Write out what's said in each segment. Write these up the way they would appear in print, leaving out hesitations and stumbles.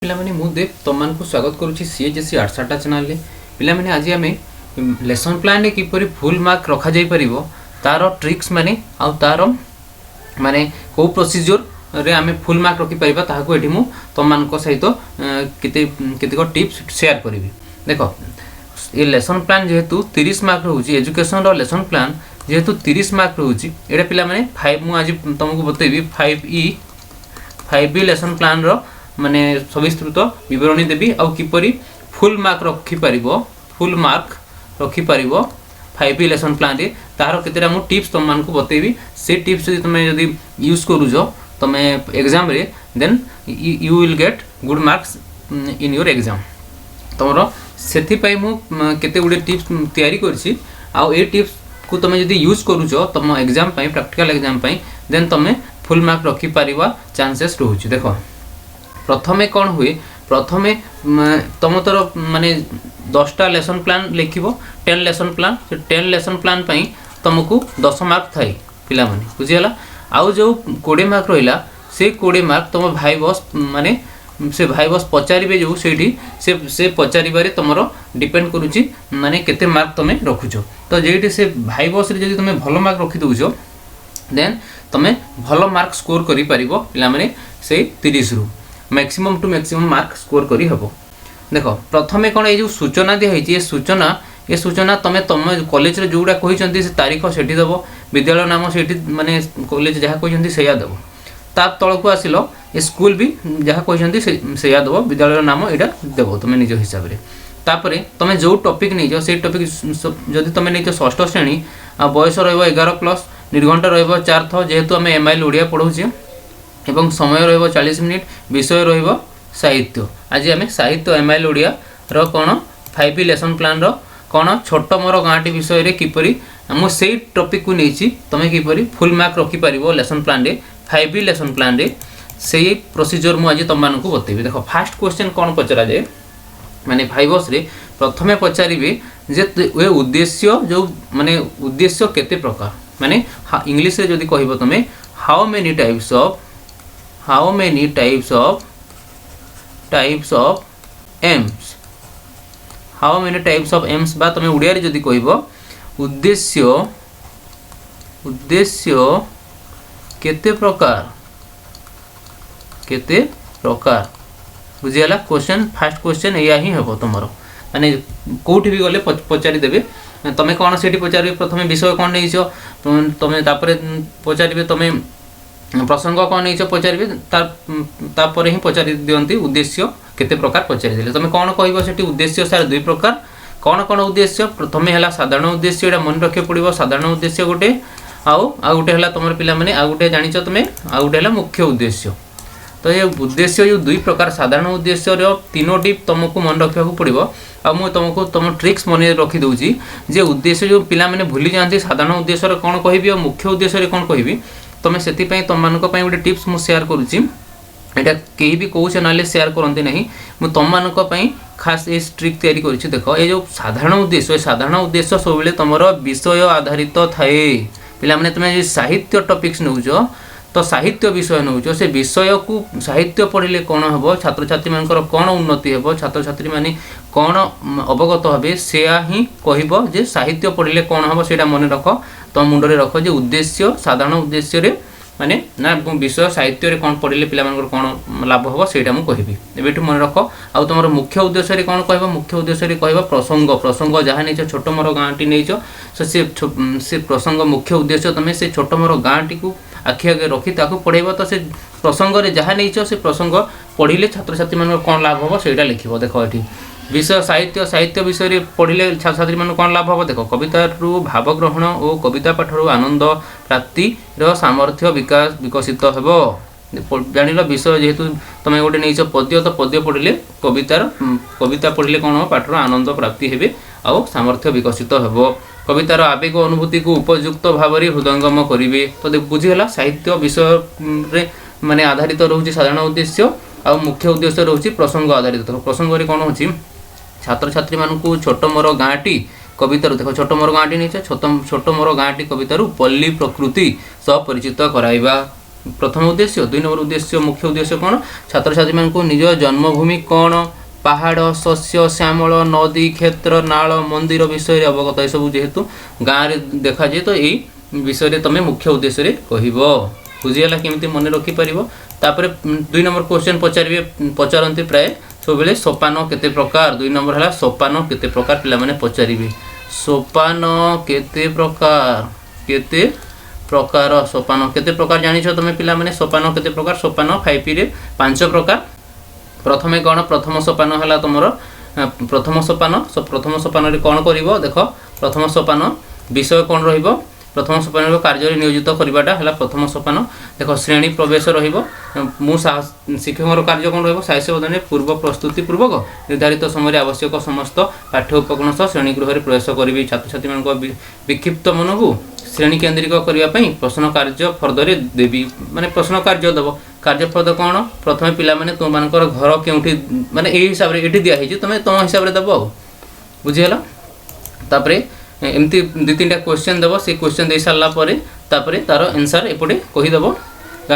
पिलामाने मु देव तुमको स्वागत करुच्ची सीएचएससी आर्ट्स चैनल रे। पिलामाने आज आम लेसन प्लान किपरि फुल मार्क रखा जाई परिबो तार ट्रिक्स माने आ तार माने को प्रोसीजर रे आम फुल मार्क रखी परिबा ताहाको एठी मु तुमको सहित केतेक टिप्स शेयर करी। देखो ये लेसन प्लान जेहेतु 30 मार्क रोची एजुकेशन रो लेसन प्लान जेहेतु 30 मार्क रोची एटा पिला माने 5 मु आज तुमको बतेबी 5E लेसन प्लान रो माने सविस्तृत विवरणी देवी आ किपरि फुल मार्क रखी परिबो फुल मार्क रखी परिबो 5E लेसन प्लान रे तार केतेरा मु टिप्स तुमको बतेबी। से टिप्स यदि तुम यदि यूज करूजो तुम एग्जाम रे then you will get good marks in your exam. तुमरो सेथि पई मु केते गुडे टिप्स तयारी करछि आ ए टिप्स को तुम यदि यूज करूजो तुम एग्जाम पई प्रैक्टिकल एग्जाम पई देन तुम फुल मार्क रखी परिबा चांसेस रहउछि। देखो प्रथमे कौन हुए प्रथमे तुम तोर माने 10टा लेसन प्लान लिखिबो 10 लेसन प्लान 10 लेसन प्लान पई तुमको 10 मार्क थाई पिला माने बुझियला। आउ जो 20 मार्क रहिला से 20 मार्क तुम भाई बॉस माने से भाई बॉस पचारिबे जो सेठी से पचारिबारे तुमरो डिपेंड करूची माने केते मार्क तुम रखुछो। तो जेठी से भाई बॉस रे जदी तुम भलो मार्क रखि दउछो देन तुम भलो मार्क स्कोर करि परिबो पिला माने से 30 रु maximum to maximum mark score करी हबो। देखो प्रथमे कोन ए जो सूचना दे हेची ए सूचना तमे तम कॉलेज रे जोडा कहि चंती से तारीख सेठी देबो विद्यालय नाम सेठी माने कॉलेज जहा कहि चंती सेया देबो। ता तळको आसिलो ए स्कूल भी जहा कहि चंती सेया देबो विद्यालय नाम एटा देबो तमे निज हिसाब रे। तापरे तमे जो टॉपिक नै जो से टॉपिक जदी तमे नै तो षष्ठ श्रेणी आ बयस रहबो 11 प्लस निर्घंटा रहबो 4 थ जेहेतु हमें एमआईएल ओडिया पढौछि एवं समय रहबो 40 मिनिट विषय रहबो साहित्य। आज आम साहित्य एमआईएल ओडिया रो कोन 5E लेसन प्लान रो कोन छोट मोर गांटी विषय रे किपरि हम सेही टॉपिक को नेछि तमे किपरि फुल मार्क रखि परिबो लेसन प्लान रे 5E लेसन प्लान रे सेही प्रोसीजर मु आज तममानकु बतेबी। देखो फर्स्ट क्वेश्चन कोन पचरा जाय माने भाइबस रे प्रथमे पचारिबे जे ए उद्देश्य जो माने उद्देश्य केते प्रकार माने इंग्लिश रे जदी कहबो तमे how many types of AIIMS how many types of AIIMS बा तमे उडिया रे जदी कहबो उद्देश्य केते प्रकार बुझियाला। क्वेश्चन फर्स्ट क्वेश्चन या ही हेबो तमरो माने कोठी भी गले पचारि देबे तमे कोन सेठी पचारिबे प्रथमे विषय कोन नैछो तमे तापरे पचारिबे तमे प्रसंग कौन नहीं पचारे तापर ही पचारि दियंती उद्देश्य केते प्रकार पचारि देले तमे कौन कहबो सेठी उद्देश्य सार दुई प्रकार कौन कौन उद्देश्य प्रथमे हला साधारण उद्देश्य एटा मन रखे पड़िबो साधारण उद्देश्य गोटे आ गोटे हला तमर पिला माने आ गोटे जानिचो तमे आ गोटे हला मुख्य उद्देश्य। तो ये उद्देश्य जो दुई प्रकार साधारण उद्देश्य रो तीनोटी तुमको मन रखा पड़ो आ मु तुमको तुम ट्रिक्स मन रखी दूची जे उद्देश्य जो पिला माने भूली जाती साधारण उद्देश्य रे कौन कहबी और मुख्य उद्देश्य रे कौन कहबी तुम से तुम मान गोटे टिप्स मु शेयर करुच्ची एटा कहीं भी कौ चैनल शेयर करती नहीं मु तुम मान खास ये ट्रिक तैयारी करुच्ची। देखो ये जो साधारण उद्देश्य सब बेले तुम विषय आधारित थाए पिला माने तुम साहित्य टॉपिक्स नौज तो साहित्य विषय नौच से विषय को साहित्य पढ़ले कौन हम छात्र छात्री मान कौन उन्नति हे छात्र छात्री माने कौन अवगत हे से ही कहब जे साहित्य पढ़ले कौन हम से मन रख तो मुंडे रख जे उद्देश्य साधारण उद्देश्य रे माने ना विषय साहित्य रे कौन पढ़ले पिला मान कौन लाभ हम से कहबी एबेठु मन रख आ तुम मुख्य उद्देश्य रे कौन कहब मुख्य उद्देश्य रे कहब प्रसंग जहाँ नहीं छोट मोर गाँटी नहीं से प्रसंग मुख्य उद्देश्य तुम से छोट मोर गाँटी को आखि आगे रखी ताकू पढ़ेब तो से प्रसंग रे जहाँ नहीं से प्रसंग पढ़ले छात्र छात्री मान कौन लाभ हम से लिखिब। देखो ये विषय साहित्य विषय रे पढ़ले छात्र छात्री मान कौन लाभ हम देखो कविता रु भाव ग्रहण और कविता पाठ रु आनंद प्राप्ति सामर्थ्य विकास विकसित हेबो जानिल विषय जेहेतु तुम गोटे नहीं पद्य तो पद्य पढ़ले कविता पढ़ले कौन हम पाठर आनंद प्राप्ति हेबे आ सामर्थ्य विकसित हेबो कवितार आवेग अनुभूति को उपयुक्त भाव में हृदयंगम करेंगे। तो बुझीगला साहित्य विषय रे माने आधारित रोचे साधारण उद्देश्य आ मुख्य उद्देश्य रोचे प्रसंग आधारित। प्रसंग रे कौन होची छात्र छात्री मानू छोट मोर गाँटी कवितार देखो छोट मोर गाँटी नहीं छोट मोर गाँटी कवितार पल्ली प्रकृति सह परिचित कराइबा प्रथम उद्देश्य 2 नंबर उद्देश्य मुख्य उद्देश्य कौन छात्र छात्री मान को निज जन्मभूमि कौन पहाड़ शस्य श्यामल नदी क्षेत्र नाल मंदिर विषय अवगत ये सब जेहेतु गाँव में देखा जाए तो यही विषय तुम मुख्य उद्देश्य कहब बुझीगला केमी मन रखिपर। तापर 2 नंबर क्वेश्चन पचारती प्राय सब बेले सोपान केते प्रकार 2 नंबर है सोपान केते प्रकार पिला माने पचारिबे सोपान केते प्रकार सोपान केते प्रकार जानिछ तुम पिला माने सोपान केते प्रकार सोपान 5 रे 5 प्रकार। प्रथमे कौन प्रथम सोपान है तुम प्रथम सोपान रे कौन कर देख प्रथम सोपान विषय कौन रहिबो प्रथम सोपान कार्य नियोजित करवाटा है प्रथम सोपान देख श्रेणी प्रवेश रु शिक्षक कार्य कौन रहिबो बदन पूर्व प्रस्तुति पूर्वक निर्धारित समय आवश्यक समस्त पाठ्य उपकरण सह श्रेणीगृह प्रवेश करी छात्र छात्री मान विक्षिप्त मन को श्रेणी केन्द्रिक करने प्रश्न कार्य फर्दरे देवी माने प्रश्न कार्य देव कार्य फर्द कौन प्रथम पिला माने तुम मानकर घर केउठी माने एही हिसाब रे एठी दिया हिजे तुम तुम हिसाब रे देबो बुझियला। तापरे एमती 2-3टा क्वेश्चन देव से क्वेश्चन दे सारा तापर तार आंसर एपटे कहीदेव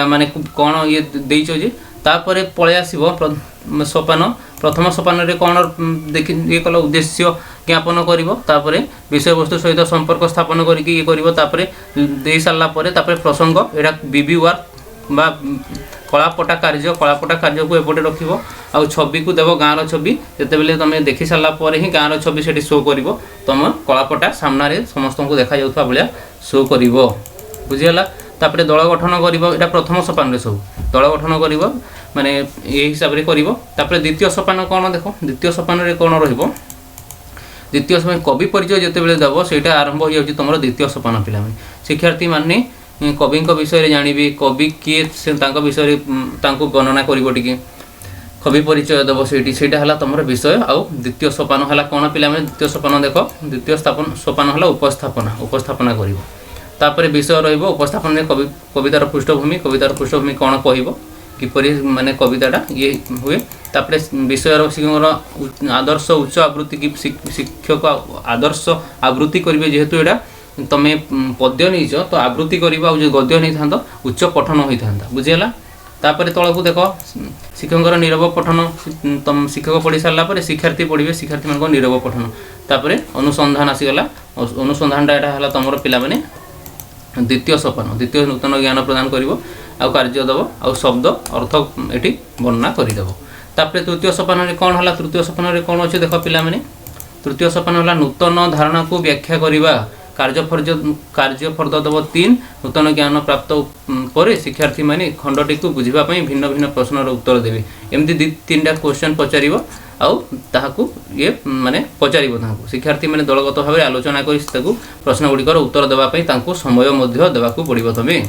माने कौन ये देइछो जे तापर पळे आसीबो सोपान प्रथम सोपान रे कौन देखि ये कल उद्देश्य ज्ञापन करिवो तापर विषय वस्तु सहित संपर्क स्थापन करके ये करिवो तापर दे सारा तापर प्रसंग एटा बीबी वार बा कलापटा कार्य को एपटे रखिबो आ छवि को देव गाँव छवि जिते बेले तुम देखि सारा ही गाँव छवि से शो कर तुम कलापटा सामने समस्त को देखा जाउथबा भाया शो कर बुझीगला। तापर दल गठन कर प्रथम सोपान रे सब दल गठन कर माने ये हिसाब से कर द्वितीय सोपान कौन देख द्वितीय सोपान रे कौन रहिबो द्वितीय सोपान कवि परिचय जिते बेले देव सेटा आरंभ हो जाउछि तुम द्वितीय सोपान पिला माने शिक्षार्थी माने कवि विषय जानवे कवि किए से विषय वर्णना कर कवि परिचय देव से तुम विषय आउ द्वितीय सोपान है कौन पिला द्वितीय सोपान देख द्वितीय सोपान है उपस्थापना कर विषय उपस्थापन कवितार पृष्ठभूमि कौन कह किपरि माने कविताटा ये हुए तापर विषय शिक्षक आदर्श उच्च आवृत्ति की शिक्षक आदर्श आवृत्ति करेंगे जेहेतु यहाँ तुम पद्य नहीं तो आवृत्ति करवा जो गद्य नहीं था उच्च पठन होता बुझीगला। तापर तल को देख शिक्षक नीरव पठन तुम शिक्षक पढ़ी सारापर शिक्षार्थी पढ़े शिक्षार्थी मान नीरव पठन तापर अनुसंधान आसीगला अनुसंधानटा यहाँ तुम पिला माने द्वितीय सोपान द्वितीय नूतन ज्ञान प्रदान कर कार्य देव आ शब्द अर्थ ये वर्णना करदेव। तापर तृतीय सोपान कौन है तृतीय सोपान कौन अच्छे देख पिला माने तृतीय सोपान है नूतन धारणा को व्याख्या करवा कार्य फर्द देव 3 नूतन ज्ञान प्राप्त पर शिक्षार्थी माने खंडटी को बुझापी भिन्न भिन्न प्रश्नर उत्तर देवे एमती 2-3टा क्वेश्चन पचार आउ ये माने पचार शिक्षार्थी माने दलगत भाव आलोचना कर प्रश्न गुड़िकर उत्तर देवाई समय देवाक पड़ो तुम्हें।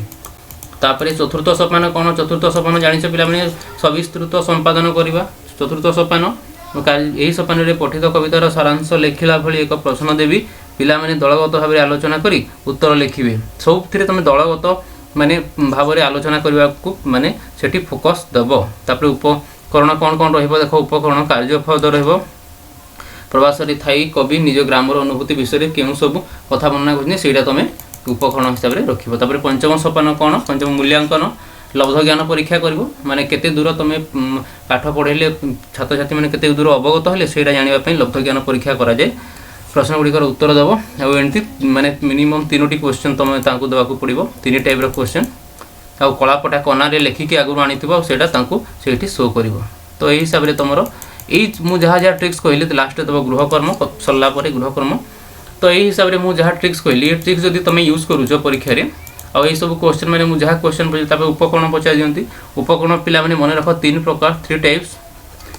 तापर चतुर्थ सोपान कौन चतुर्थ सोपान जानिछ पिला माने सविस्तृत संपादन करवा चतुर्थ सोपान यही सोपान रे पठित कवितार सारांश लेखिला भली एक प्रश्न देवी पिला माने दलगत भाव आलोचना करी उत्तर लिखिबे सब तुम दलगत माने भाव आलोचना करने को माने सेठी फोकस देव। तापर उपकरण कौन कौन रहिबो देख उपकरण कार्यफद रहिबो प्रवास थाई कवि निज ग्रामर अनुभूति विषय केउं सब कथा वर्णना करछे सेटा तुम उपकरण हिसाब से रखिबो। तापर पंचम सोपान कौन पंचम मूल्यांकन लब्ध ज्ञान परीक्षा कर माने केते दूर तुम पाठ पढ़ेले छात्र छात्री मैंने केते दूर अवगत हेले सेटा जानिबा लब्ध ज्ञान परीक्षा करा जाए प्रश्न गुड़िकर उत्तर देव आमती माने मिनिमम 3टी क्वेश्चन तुम देवाक पड़ो 3 टाइप क्वेश्चन आ कलापटा कनार लेखिकी आगु आनी से शो कर तो यही हिसाब से तुम यही जहाँ जहाँ ट्रिक्स कहली लास्ट देव गृहकर्म सरला गृहकर्म तो यही हिसाब से मुझे ट्रिक्स कहली ये ट्रिक्स जब तुम यूज करुच परीक्षा आ यही सब क्वेश्चन मैंने मुझे क्वेश्चन पचार उपकरण पचार दिखती उपकरण पिला माने मन रख 3 प्रकार 3 टाइप्स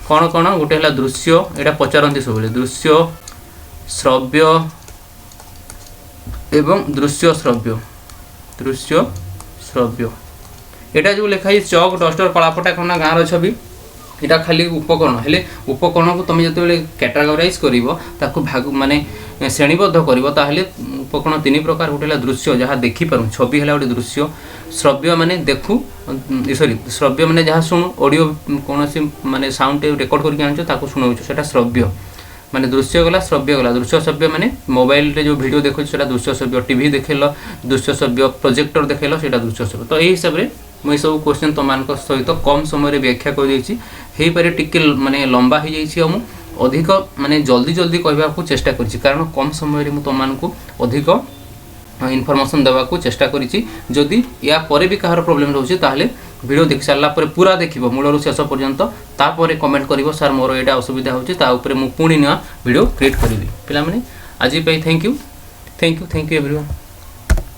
कौन कौन गोटे है दृश्य यहाँ पचारती सब दृश्य श्रव्य एवं दृश्य श्रव्य यहाँ जो लिखाई चक डस्टर कलापटा कना गाँव छवि यहाँ खाली उपकरण हेले उपकरण को तुम जो कैटेगोराइज कर भाग माने श्रेणीबद्ध कर उपकरण 3 प्रकार गोटे दृश्य जहाँ देखिपार छवि है गोटे दृश्य श्रव्य माने देखू सॉरी श्रव्य माने जहाँ शुणु ऑडियो कौन माने साउंड रेकर्ड करके आनुच शुणाऊ से श्रव्य माने दृश्य गला श्रव्य गला दृश्य श्रव्य माने मोबाइल रे जो वीडियो देखो दृश्य श्रव्य टीवी देखेल दृश्य श्रव्य प्रोजेक्टर देखेल से दृश्य श्रव्य तो यही हिसाब से मुझे सब क्वेश्चन तुम मान सहित कम समय व्याख्या कर टिके माने लंबा हो जाइए अधिक माने जल्दी जल्दी कहवाक चेष्टा कर कारण कम समय तुमको अधिक इनफॉरमेशन देवा चेष्टा करी जदि या पर भी कहार प्रॉब्लम रोचे ताहले वीडियो देख सारा पूरा देखिए मूलर शेष पर्यंत तापर कमेंट कर सर मोर यहाँ असुविधा होती मुझे पुणी नुआ वीडियो क्रिएट करी पिला आज थैंक यू एवरीवन।